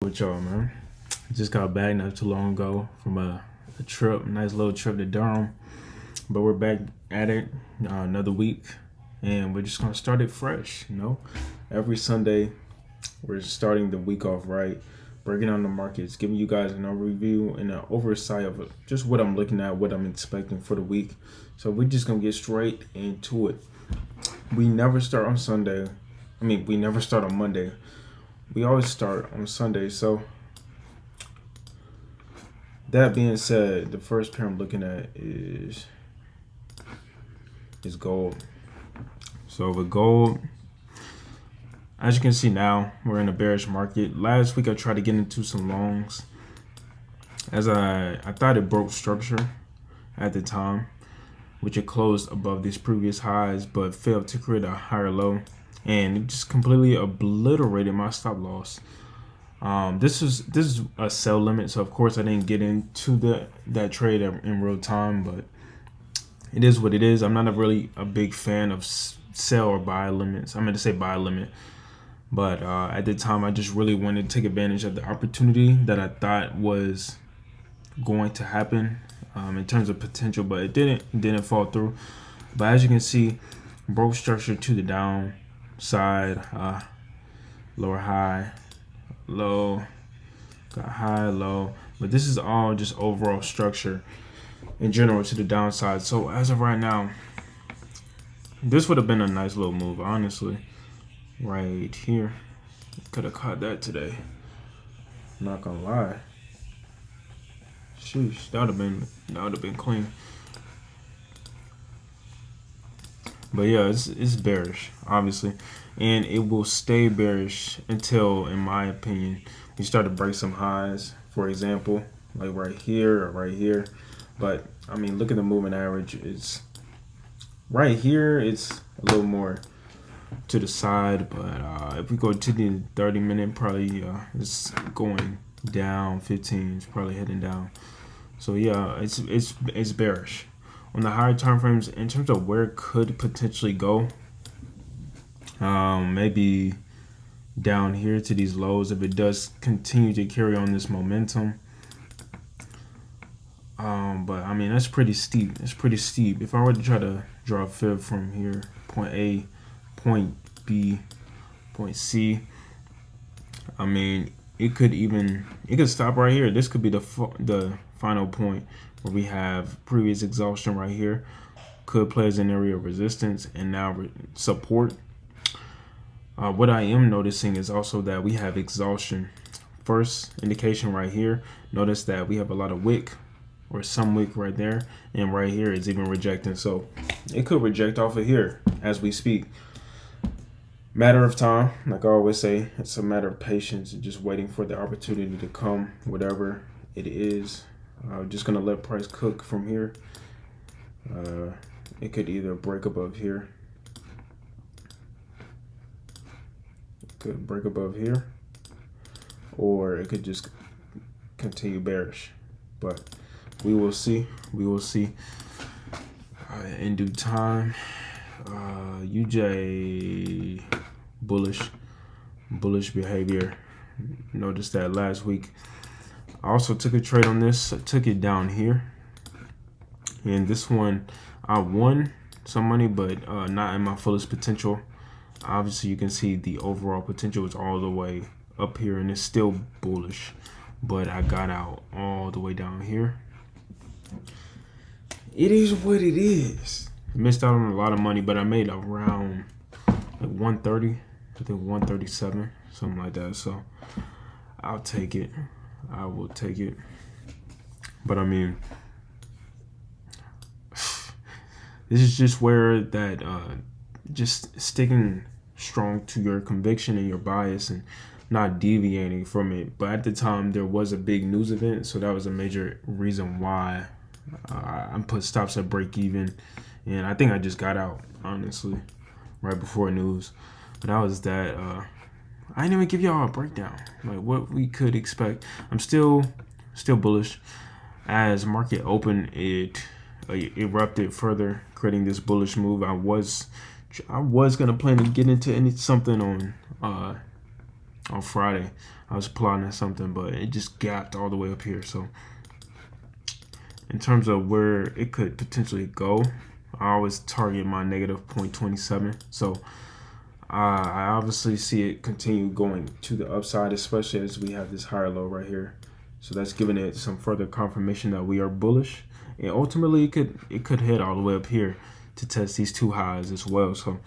with y'all, man? Just got back not too long ago from a trip, nice little trip to Durham. But we're back at it another week, and we're just gonna start it fresh. Every Sunday we're starting the week off right, breaking down the markets, giving you guys an overview and an oversight of just what I'm looking at, what I'm expecting for the week. So we're just gonna get straight into it. We never start on Sunday. We never start on Monday. We always start on Sunday. So that being said, the first pair I'm looking at is gold. So with gold, as you can see now, we're in a bearish market. Last week I tried to get into some longs, as I thought it broke structure at the time, which it closed above these previous highs, but failed to create a higher low, and it just completely obliterated my stop loss. This is a sell limit, so of course I didn't get into that trade in real time, but it is what it is. I'm not really a big fan of sell or buy limits. I meant to say buy limit, but at the time I just really wanted to take advantage of the opportunity that I thought was going to happen in terms of potential, but it didn't fall through. But as you can see, broke structure to the downside, lower high, low, got high, low, but this is all just overall structure in general to the downside. So as of right now, this would have been a nice little move, honestly. Right here, could have caught that today. Not gonna lie. Sheesh, that would have been clean. But yeah, it's bearish, obviously, and it will stay bearish until, in my opinion, we start to break some highs. For example, like right here or right here. But look at the moving average. It's right here. It's a little more to the side, but if we go to the 30-minute, probably it's going down. 15 is probably heading down. So yeah, it's bearish. On the higher time frames, in terms of where it could potentially go, maybe down here to these lows if it does continue to carry on this momentum. But that's pretty steep. It's pretty steep. If I were to try to draw a fib from here, point A, point B, point C, it could stop right here. This could be the final point where we have previous exhaustion right here. Could play as an area of resistance and now support. What I am noticing is also that we have exhaustion. First indication right here. Notice that we have a lot of wick, or some wick right there, and right here is even rejecting. So it could reject off of here as we speak. Matter of time, like I always say, it's a matter of patience and just waiting for the opportunity to come, whatever it is. Just gonna let price cook from here. It could either break above here, or it could just continue bearish. But we will see. In due time. UJ bullish behavior. Noticed that last week. I also took a trade on this. I took it down here, and this one I won some money, but not in my fullest potential. Obviously you can see the overall potential is all the way up here, and it's still bullish, but I got out all the way down here. It is what it is. Missed out on a lot of money, but I made around like 130, I think 137, something like that. So I'll take it. I will take it. But this is just where that just sticking strong to your conviction and your bias and not deviating from it. But at the time there was a big news event, so that was a major reason why I put stops at break even. And I think I just got out, honestly, right before news. But that was that. I didn't even give y'all a breakdown, like what we could expect. I'm still bullish. As market open, it erupted further, creating this bullish move. I was gonna plan to get into something on on Friday. I was plotting something, but it just gapped all the way up here. So in terms of where it could potentially go, I always target my negative 0.27. So I obviously see it continue going to the upside, especially as we have this higher low right here. So that's giving it some further confirmation that we are bullish, and ultimately it could head all the way up here to test these two highs as well. So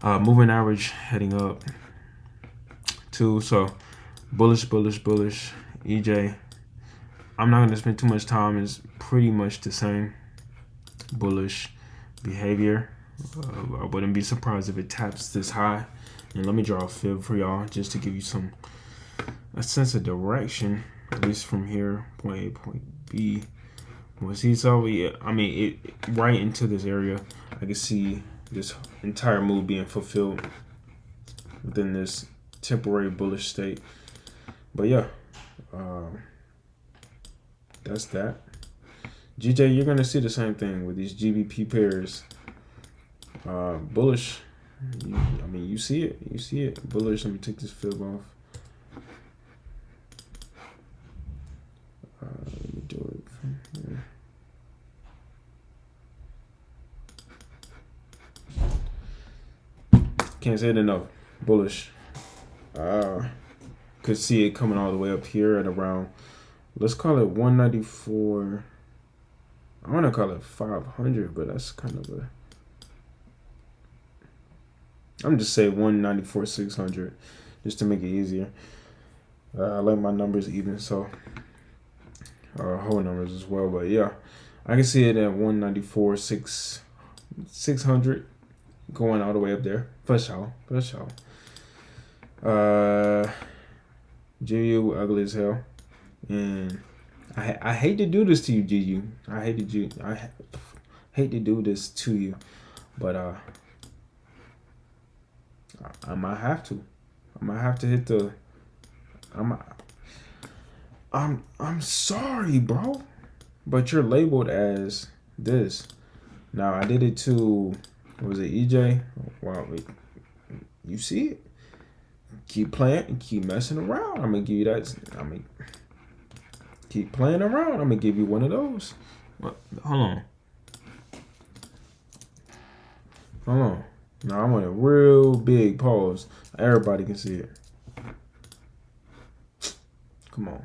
moving average heading up too. So bullish, bullish, bullish. EJ, I'm not gonna spend too much time. It's pretty much the same bullish behavior. I wouldn't be surprised if it taps this high. And let me draw a fib for y'all just to give you a sense of direction, at least from here, point A, point B. Well, see, so yeah, I mean, it right into this area. I can see this entire move being fulfilled within this temporary bullish state. But yeah, that's that. GJ, you're gonna see the same thing with these GBP pairs. Bullish. I mean, you see it. You see it. Bullish. Let me take this fib off. Let me do it from here. Can't say it enough. Bullish. Could see it coming all the way up here at around, let's call it 194. I want to call it 500, but that's kind of a, I'm just saying 194 600 just to make it easier. I like my numbers even, so whole numbers as well. But yeah, I can see it at 194 600 going all the way up there for sure. GU ugly as hell, and I hate to do this to you, GU. I hate to do this to you, but I might have to. I might have to hit the. I'm sorry, bro, but you're labeled as this. Now I did it to, was it EJ? Wow, you see it? Keep playing and keep messing around. I'm gonna give you that. Keep playing around. I'm gonna give you one of those. What? Hold on. Now I want a real big pause. Everybody can see it. Come on.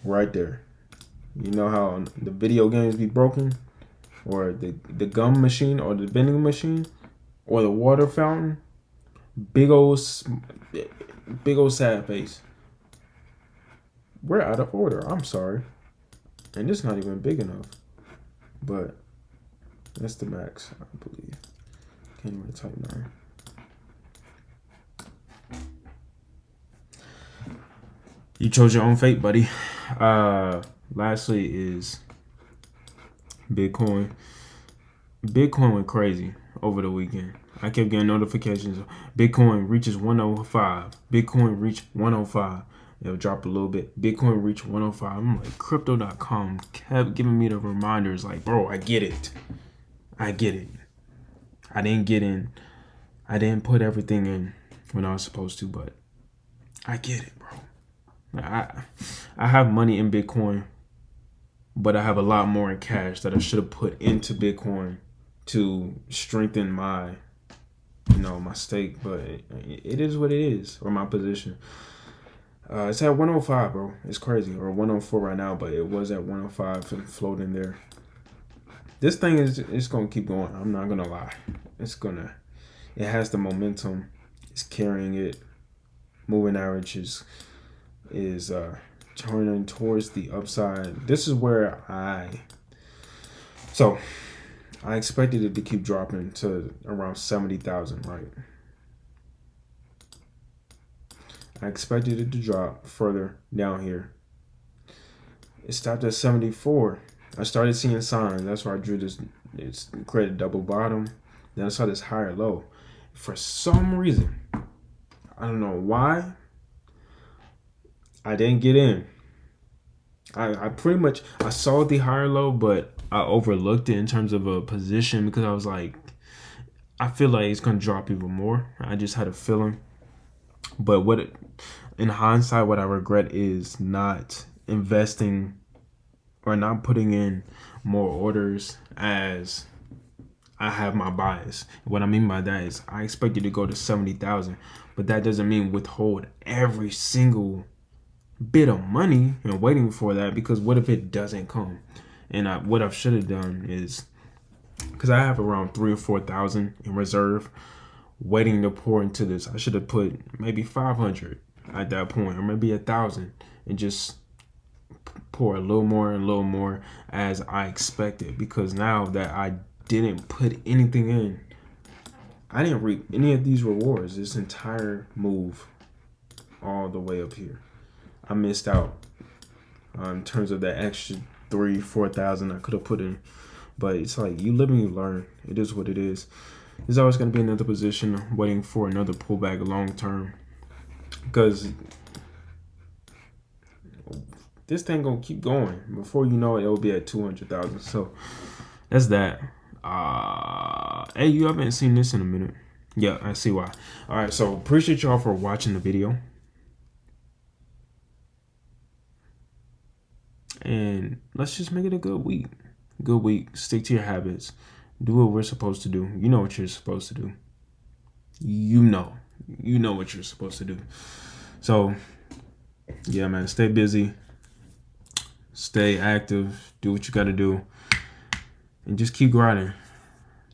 Right there. You know how the video games be broken, or the gum machine, or the vending machine, or the water fountain. Big old sad face. We're out of order. I'm sorry. And it's not even big enough. But that's the max, I believe. Can't even type 9. You chose your own fate, buddy. Lastly is Bitcoin. Bitcoin went crazy over the weekend. I kept getting notifications. Bitcoin reaches 105. Bitcoin reached 105. It'll drop a little bit. Bitcoin reached 105. I'm like, crypto.com kept giving me the reminders like, bro, I get it. I didn't get in. I didn't put everything in when I was supposed to, but I get it, bro. I have money in Bitcoin, but I have a lot more in cash that I should have put into Bitcoin to strengthen my, my stake. But it is what it is, or my position. It's at 105, bro. It's crazy. Or 104 right now, but it was at 105 and floating there. This thing it's gonna keep going. I'm not gonna lie. It has the momentum. It's carrying it. Moving average is turning towards the upside. This is where I expected it to keep dropping to around 70,000, right? I expected it to drop further down here. It stopped at 74. I started seeing signs. That's why I drew this. It's created a double bottom. Then I saw this higher low. For some reason, I don't know why, I didn't get in. I pretty much, I saw the higher low, but I overlooked it in terms of a position because I was like, I feel like it's gonna drop even more. I just had a feeling. But in hindsight, what I regret is not investing or not putting in more orders as I have my bias. What I mean by that is I expect you to go to 70,000, but that doesn't mean withhold every single bit of money and waiting for that, because what if it doesn't come? And what I should have done is, because I have around 3 or 4,000 in reserve waiting to pour into this, I should have put maybe 500 at that point, or maybe 1,000, and just pour a little more and a little more as I expected. Because now that I didn't put anything in, I didn't reap any of these rewards. This entire move all the way up here, I missed out in terms of that extra 3-4,000 I could have put in. But it's like, you live and you learn. It is what it is. There's always going to be another position waiting for another pullback long term, because this thing gonna keep going. Before you know it, it'll be at 200,000. So that's that. Hey, you haven't seen this in a minute. Yeah, I see why. All right, so appreciate y'all for watching the video. And let's just make it a good week. Good week. Stick to your habits. Do what we're supposed to do. You know what you're supposed to do. You know what you're supposed to do. So, yeah, man, stay busy. Stay active. Do what you got to do. And just keep grinding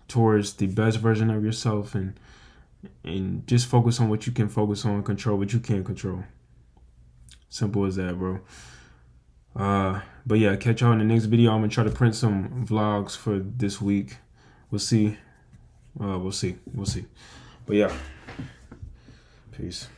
towards the best version of yourself, and just focus on what you can focus on, control what you can't control. Simple as that, bro. But yeah, catch y'all in the next video. I'm gonna try to print some vlogs for this week. We'll see. We'll see. But yeah, peace.